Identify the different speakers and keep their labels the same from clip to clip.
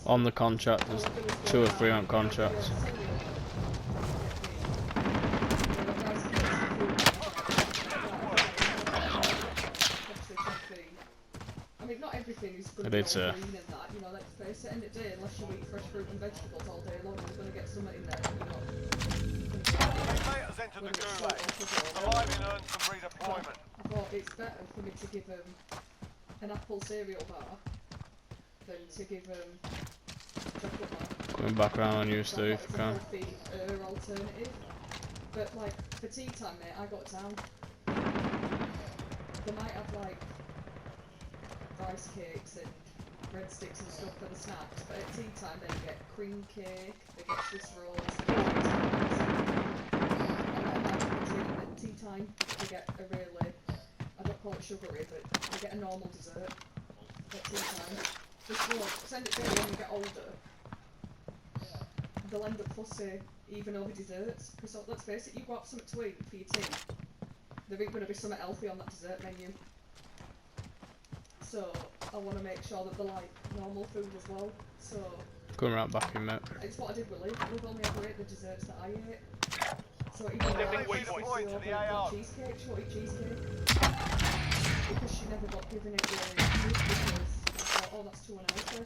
Speaker 1: On the contract, there's 2 or 3 on contracts.
Speaker 2: I mean, not everything is going to
Speaker 1: I
Speaker 2: be
Speaker 1: did
Speaker 2: all
Speaker 1: say.
Speaker 2: green and that, you know, let's face it, end of the day, unless you eat fresh fruit and vegetables all day long, you're going to get something in there that you're not.
Speaker 3: Teammate has entered the gulag. Survive and earn some redeployment.
Speaker 2: I thought it's better for me to give them an apple cereal bar than to give them chocolate bar.
Speaker 1: Coming back around on you,
Speaker 2: So
Speaker 1: Steve.
Speaker 2: it's a
Speaker 1: Okay.
Speaker 2: healthy alternative. But like for tea time, mate, I got down. They might have like rice cakes and breadsticks and stuff for the snacks, but at tea time they get cream cake, they get Swiss rolls, they get treat at tea time. They get a really, I don't call it sugary, but they get a normal dessert at tea time. Just look, send it to when you get older. They'll end up fussy even over desserts, because let's face it, you go out something to eat for your tea, there ain't going to be something healthy on that dessert menu. So I want to make sure that they like normal food as well. So
Speaker 1: Coming right back in, mate.
Speaker 2: it's what I did with Luke. Luke only ever ate the desserts that I ate. So even though
Speaker 3: Stepping
Speaker 2: I was
Speaker 3: waypoint to the
Speaker 2: over
Speaker 3: AR.
Speaker 2: cheesecake, she wanted cheesecake. Because she never got given it with fruit because I thought, oh, that's too unhealthy.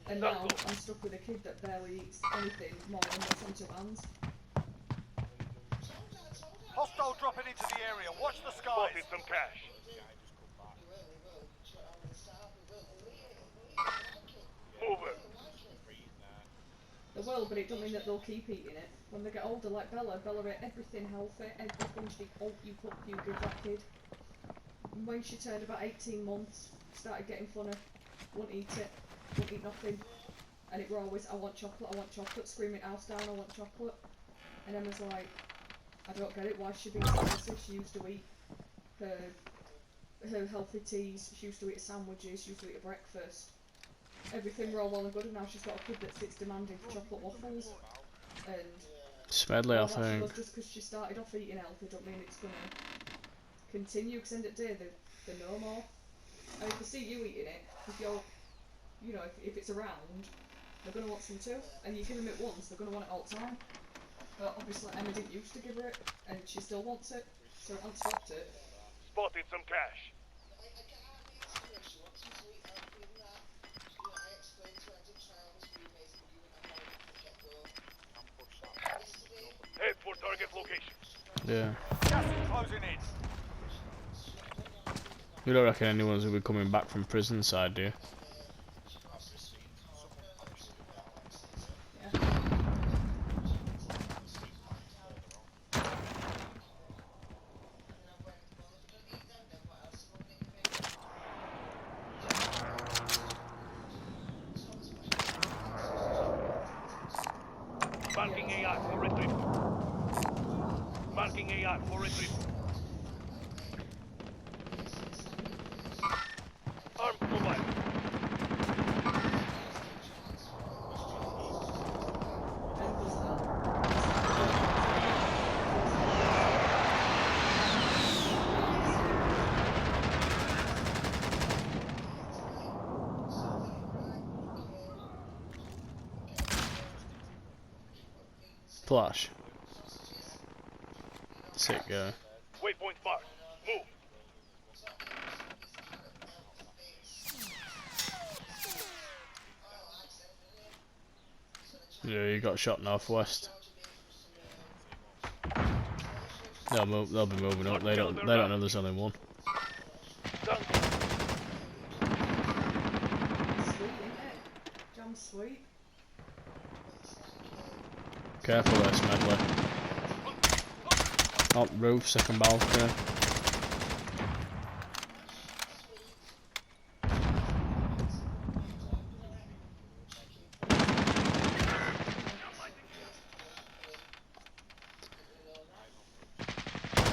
Speaker 2: And now I'm stuck with a kid that barely eats anything more than what's on 2 hands.
Speaker 3: Hostile dropping into the area. Watch the skies. Spotted some cash. Move it.
Speaker 2: They will, but it doesn't mean that they'll keep eating it. When they get older, like Bella ate everything healthy, everything she'd hope you cook, you give that kid. And when she turned about 18 months, started getting funny, wouldn't eat it, wouldn't eat nothing. And it were always, I want chocolate, screaming house down, I want chocolate. And Emma's like, I don't get it, why should she be so messy? She used to eat her healthy teas, she used to eat sandwiches, she used to eat a breakfast. Everything were all well and good, and now she's got a kid that sits demanding for chocolate waffles. And
Speaker 1: Smedley, I
Speaker 2: all that she
Speaker 1: think.
Speaker 2: does just because she started off eating healthy don't mean it's going to continue, because end of the day they're no more. And if they see you eating it, if you're, you know, if it's around, they're going to want some too. And you give them it once, they're going to want it all the time. But obviously Emma didn't used to give her it, and she still wants it, so I haven't stopped it.
Speaker 3: Spotted some cash. Head for target location.
Speaker 1: Yeah.
Speaker 3: Gas is closing in.
Speaker 1: You don't reckon anyone's gonna be coming back from prison side, do you?
Speaker 2: Yeah.
Speaker 3: Marking AR for retrieval. Marking AR for retrieval. Armed mobile.
Speaker 2: Ben does that.
Speaker 1: Flash. Sick guy.
Speaker 3: Waypoint marked. Move.
Speaker 1: Yeah, you got shot northwest. They'll be moving up. They don't know there's only one.
Speaker 3: Done.
Speaker 2: Sweet, isn't it? Jam's sweet.
Speaker 1: Careful there, Smedley. Up roof, second balcony.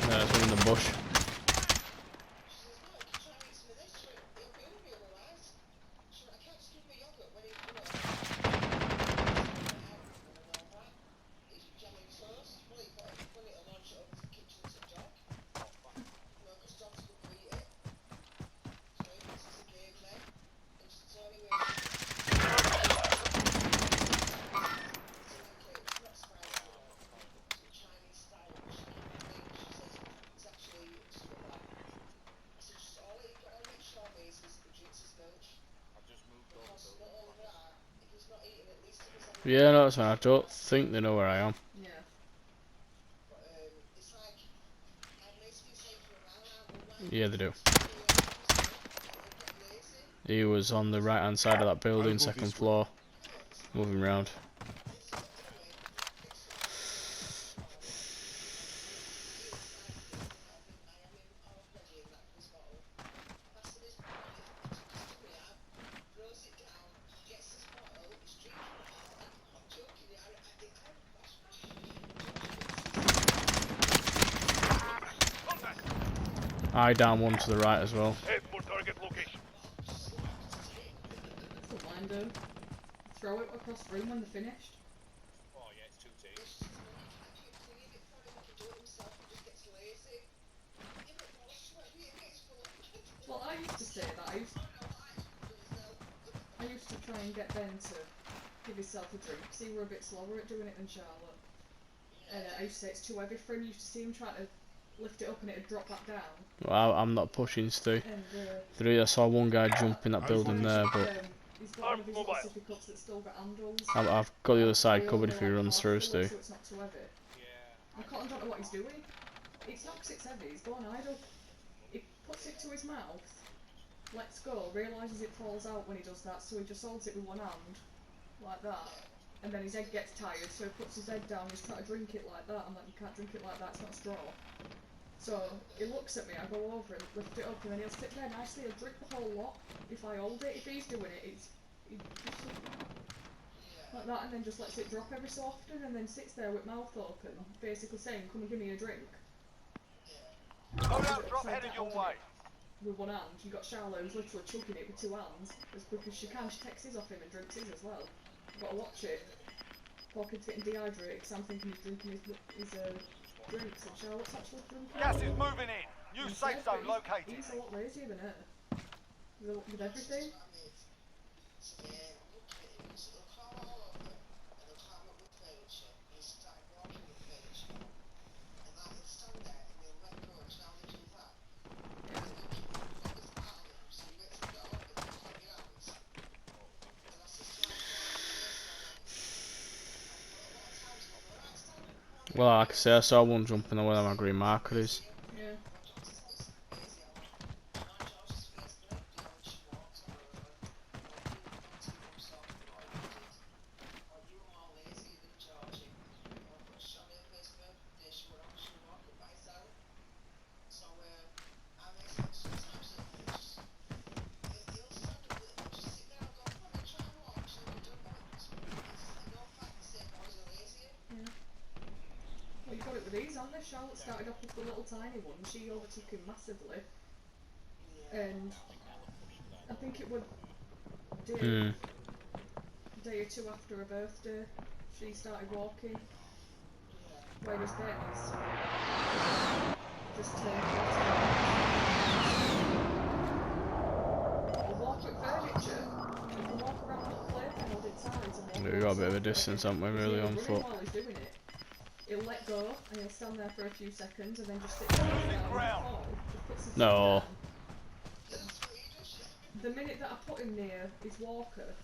Speaker 1: There's one in the bush. Yeah, no, that's fine. I don't think they know where I am.
Speaker 2: Yeah.
Speaker 1: Yeah, they do. He was on the right hand side of that building, second floor, moving round. Eye down one to the right as well.
Speaker 3: Head for target location.
Speaker 2: That's what mine do. Throw it across the room when they're finished. Well, I used to say that. I used to try and get Ben to give himself a drink, because he were a bit slower at doing it than Charlotte. And I used to say it's too heavy for him. You used to see him trying to lift it up and it'd drop back down.
Speaker 1: Well, I'm not pushing Stu.
Speaker 2: And
Speaker 1: I saw one guy jump in that building there, but
Speaker 2: he's got one of his little sippy cups that's still got handles.
Speaker 1: I've got the other side
Speaker 2: They
Speaker 1: covered
Speaker 2: only
Speaker 1: if he
Speaker 2: like
Speaker 1: runs
Speaker 2: half
Speaker 1: through,
Speaker 2: full,
Speaker 1: Stu.
Speaker 2: so it's not too heavy. And Cotton don't know what he's doing. It's not 'cause it's heavy, he's gone idle. He puts it to his mouth, lets go, realises it falls out when he does that, so he just holds it with one hand, like that. And then his head gets tired, so he puts his head down, he's trying to drink it like that. I'm like, you can't drink it like that, it's not a straw. So he looks at me, I go over and lift it up, and then he'll sit there nicely, he'll drink the whole lot. If I hold it, if he's doing it, he just like that, and then just lets it drop every so often, and then sits there with mouth open, basically saying, come and give me a drink.
Speaker 3: Loadout drop headed your way.
Speaker 2: With one hand, you got Charlotte who's literally chugging it with two hands as quick as she can. She takes his off him and drinks his as well. You've got to watch it. Poor kid's getting dehydrated because I'm thinking he's drinking his drinks, and Charlotte's actually drinking.
Speaker 3: Gas is moving in. New safe zone located.
Speaker 2: He's a lot lazier than her. With everything.
Speaker 1: Well, like I say, I saw one jumping where my green marker is.
Speaker 2: Yeah. Well, you got it with these, haven't they? Charlotte started off with the little tiny one. She overtook him massively. And I think it was day or two after her birthday, she started walking. Whereas Ben's just turned 14. We'll walk with furniture. We can walk around the playground inside and walk.
Speaker 1: We've got a bit of a distance, haven't we, really, on foot?
Speaker 2: While he's doing it, he'll let go and he'll stand there for a few seconds and then just sit down and fall. Just puts his feet
Speaker 1: No.
Speaker 2: down. The minute that I put him near his walker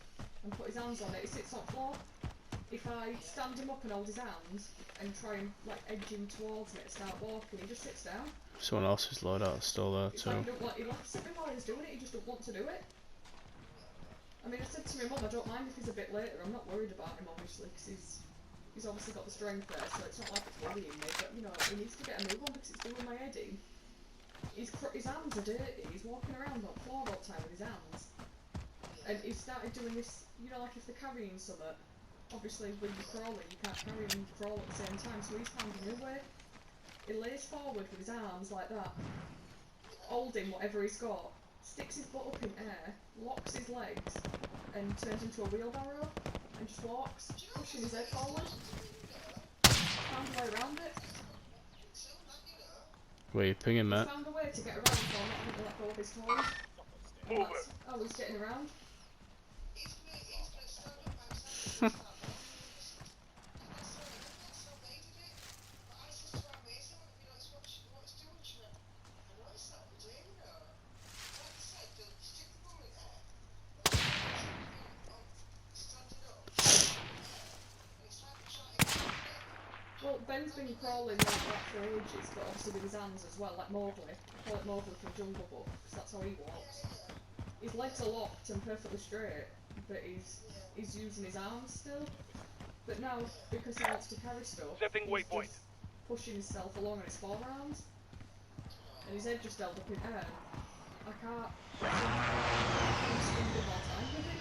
Speaker 2: and put his hands on it, he sits on the floor. If I stand him up and hold his hands and try and like edge him towards me and start walking, he just sits down.
Speaker 1: Someone else's loadout is still there
Speaker 2: It's
Speaker 1: too.
Speaker 2: like he laughs at me while he's doing it, he just don't want to do it. I mean, I said to my mum, I don't mind if he's a bit later, I'm not worried about him obviously, because he's obviously got the strength there, so it's not like it's worrying me, but you know, he needs to get a move on because it's doing my head in. His hands are dirty, he's walking around on the floor all the time with his hands. And he started doing this, you know, like if they're carrying something, obviously when you're crawling, you can't carry and crawl at the same time, so he's found a new way. He lays forward with his arms like that, holding whatever he's got, sticks his butt up in air, locks his legs, and turns into a wheelbarrow, and just walks, pushing his head forward. Found a way around it.
Speaker 1: Where you pinging, mate?
Speaker 2: Found a way to get around while not having to let go of his toys. And that's how he's getting around. Well, Ben's been crawling like that for ages, but obviously with his hands as well, like Mowgli. I call it Mowgli from Jungle Book, because that's how he walks. His legs are locked and perfectly straight, but he's using his arms still. But now, because he wants to carry stuff,
Speaker 3: Setting
Speaker 2: he's
Speaker 3: waypoint.
Speaker 2: just pushing himself along on his forearms. And his head just held up in air. I can't spend a bit more time with him.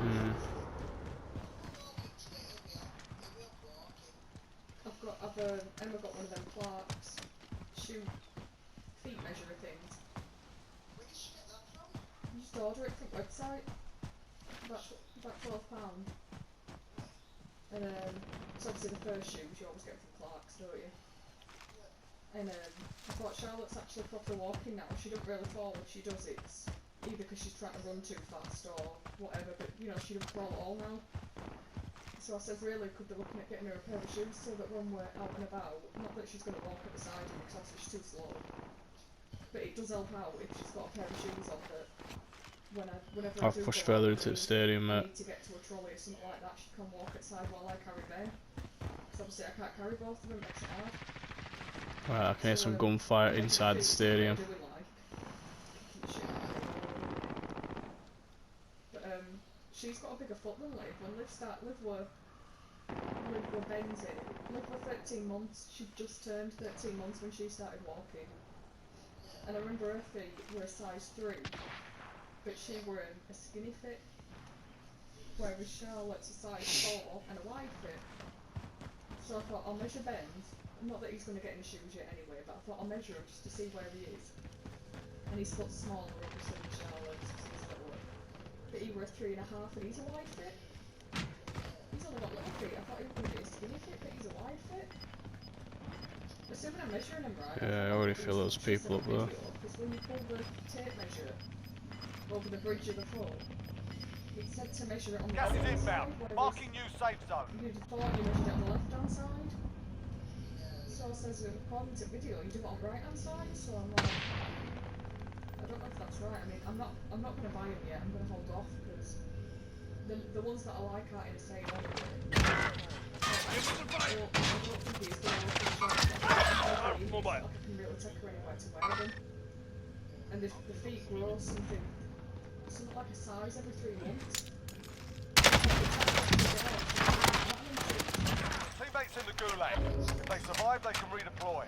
Speaker 1: Hmm.
Speaker 2: Emma got one of them Clark's shoe feet measurer things. You just order it from website. About £12. And it's obviously the first shoes you always get from Clark's, don't you? And I thought Charlotte's actually proper walking now. She doesn't really fall if she does it. It's either because she's trying to run too fast or whatever, but you know, she doesn't crawl at all now. So I said, really, could be looking at getting her a pair of shoes so that when we're out and about, not that she's going to walk at the side of me because obviously she's too slow, but it does help out if she's got a pair of shoes on that whenever I
Speaker 1: I've
Speaker 2: do
Speaker 1: pushed
Speaker 2: go out
Speaker 1: further
Speaker 2: and
Speaker 1: into the
Speaker 2: I
Speaker 1: stadium, mate.
Speaker 2: need to get to a trolley or something like that, she can walk at the side while I carry Ben. Because obviously I can't carry both of them, it makes it hard.
Speaker 1: Right, I can hear some gunfire inside the stadium.
Speaker 2: But she's got a bigger foot than Liv. When Liv were Ben's in, Liv were 13 months. She'd just turned 13 months when she started walking. And I remember her feet were a size 3, but she were in a skinny fit, whereas Charlotte's a size 4 and a wide fit. So I thought, I'll measure Ben's. Not that he's going to get any shoes yet anyway, but I thought I'll measure him just to see where he is. And his foot's smaller, obviously, than Charlotte's, because he's littler. But he were a 3.5 and he's a wide fit. He's only got little feet. I thought he was going to be a skinny fit, but he's a wide fit. Assuming I'm measuring him right.
Speaker 1: Yeah, I already feel those people up there.
Speaker 2: Because when you pull the tape measure over the bridge of the foot, it said to measure it on the
Speaker 3: Gas is
Speaker 2: right-hand
Speaker 3: inbound.
Speaker 2: side,
Speaker 3: Marking new safe zone.
Speaker 2: you'd have thought you measured it on the left-hand side. So it says according to video, you do it on the right-hand side, so I'm like, I don't know if that's right. I mean, I'm not going to buy them yet. I'm going to hold off because the ones that I like aren't in a sale anyway. I don't think he's going to look I can really take her anywhere to wear them. And the feet grow something like a size every 3 months.
Speaker 3: Teammates in the gulag. If they survive, they can redeploy.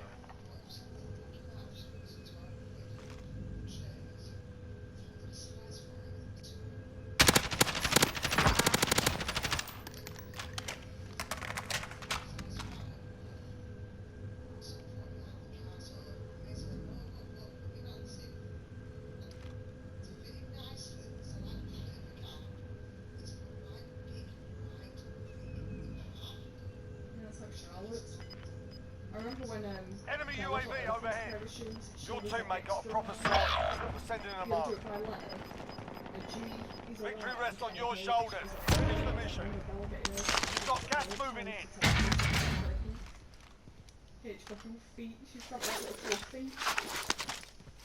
Speaker 2: I remember when
Speaker 3: Enemy
Speaker 2: Bella
Speaker 3: UAV
Speaker 2: got her first
Speaker 3: overhead.
Speaker 2: pair of shoes, she
Speaker 3: Your
Speaker 2: was
Speaker 3: teammate got a
Speaker 2: extra
Speaker 3: proper
Speaker 2: high.
Speaker 3: sniper. We're sending them
Speaker 2: He'll do
Speaker 3: home.
Speaker 2: it by leg. And G is
Speaker 3: Victory
Speaker 2: alright,
Speaker 3: rests on
Speaker 2: and
Speaker 3: your
Speaker 2: H
Speaker 3: shoulders.
Speaker 2: is
Speaker 3: Finish the
Speaker 2: alright.
Speaker 3: mission.
Speaker 2: I remember Bella getting hers.
Speaker 3: You've got gas
Speaker 2: Bella's
Speaker 3: moving
Speaker 2: trying
Speaker 3: in.
Speaker 2: to tell me H fucking feet. She's got like little fluff feet.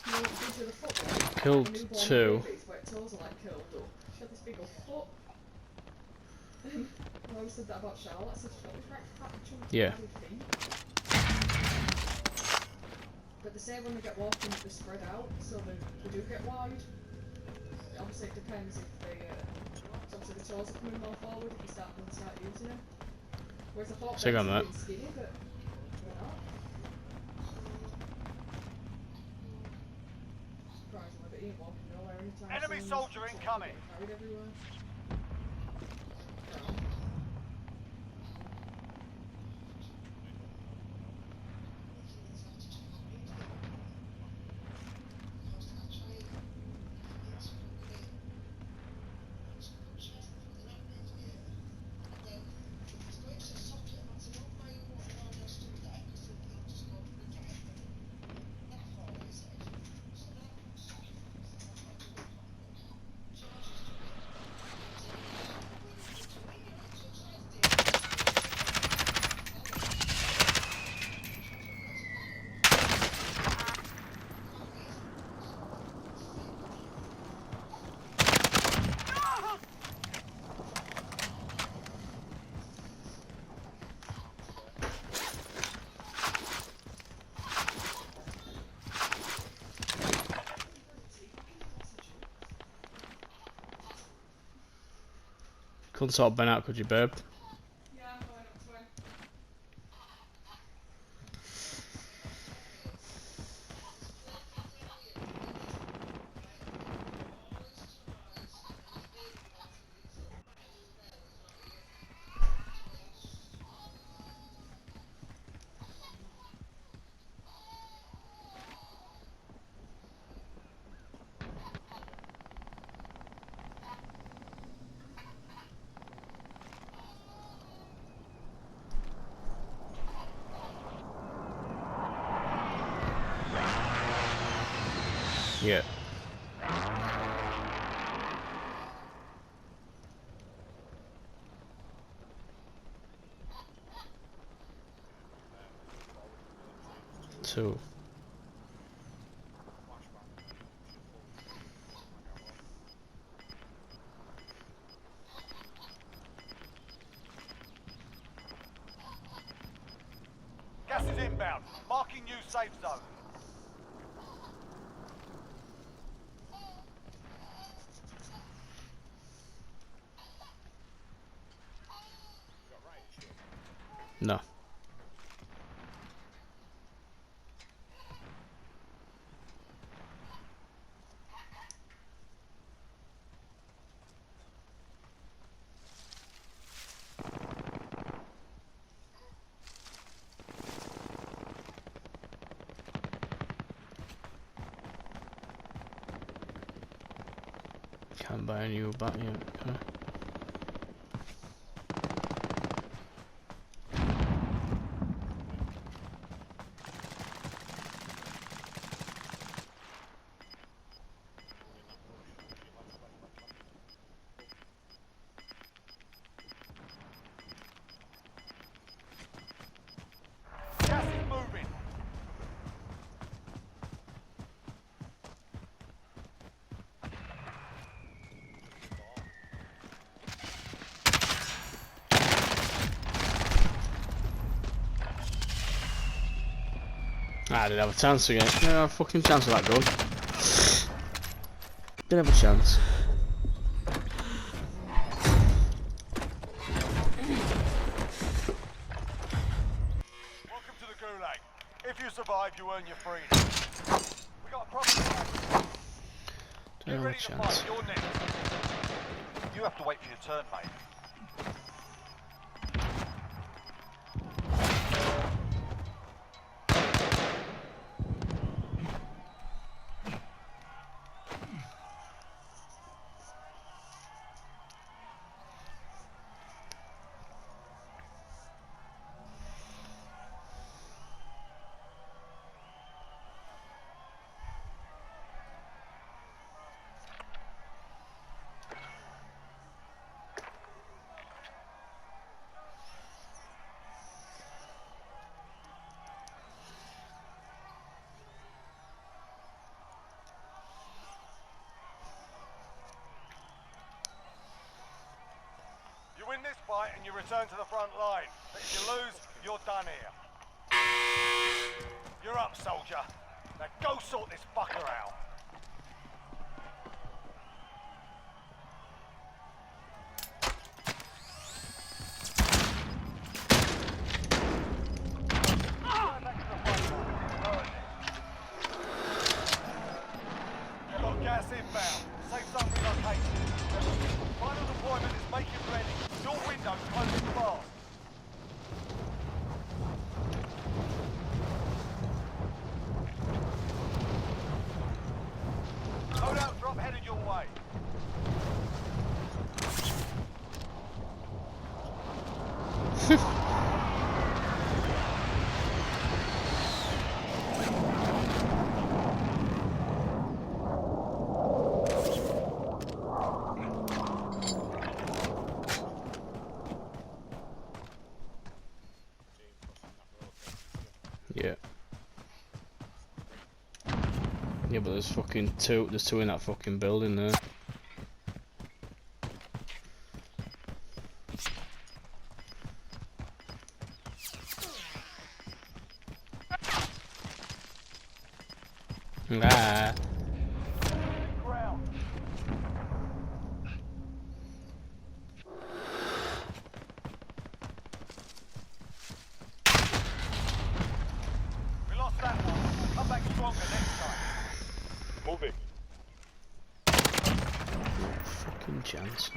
Speaker 2: You know, these are the football.
Speaker 1: Killed
Speaker 2: The newborn
Speaker 1: 2.
Speaker 2: babies where toes are like curled up. She had this big old foot. I always said that about Charlotte. I said she's got these right fat chunky
Speaker 1: Yeah.
Speaker 2: feet. But they say when they get walking that they spread out, so they do get wide. Obviously it depends if they, obviously the toes are coming more forward if you start using them. Whereas I thought
Speaker 1: Sick on
Speaker 2: Ben's
Speaker 1: that.
Speaker 2: been skinny, but they're not. Surprisingly, but he ain't walking nowhere anytime
Speaker 3: Enemy
Speaker 2: soon.
Speaker 3: soldier
Speaker 2: He's
Speaker 3: incoming.
Speaker 2: getting carried everywhere.
Speaker 1: Couldn't sort Ben out, could you, babe?
Speaker 2: Yeah, I'm going up to him.
Speaker 1: Yeah. Two.
Speaker 3: Gas is inbound. Marking new safe zone.
Speaker 1: No. Can't buy a new bat yet, can I?
Speaker 3: Gas is moving.
Speaker 1: I didn't have a chance again. Didn't have a fucking chance with that gun. Didn't have a chance.
Speaker 3: Welcome to the Gulag. If you survive, you earn your freedom. We got a problem.
Speaker 1: Didn't
Speaker 3: Get
Speaker 1: have a
Speaker 3: ready to
Speaker 1: chance.
Speaker 3: fight. You're next. You have to wait for your turn, mate. You win this fight and you return to the front line. But if you lose, you're done here. You're up, soldier. Now go sort this fucker out. You've got gas inbound. Safe zone relocated. Final deployment is make it ready. Your window's closing fast. Loadout drop headed your way.
Speaker 1: Yeah. Yeah, but there's fucking two. There's two in that fucking building there. Ah.
Speaker 3: Ground.
Speaker 1: chance.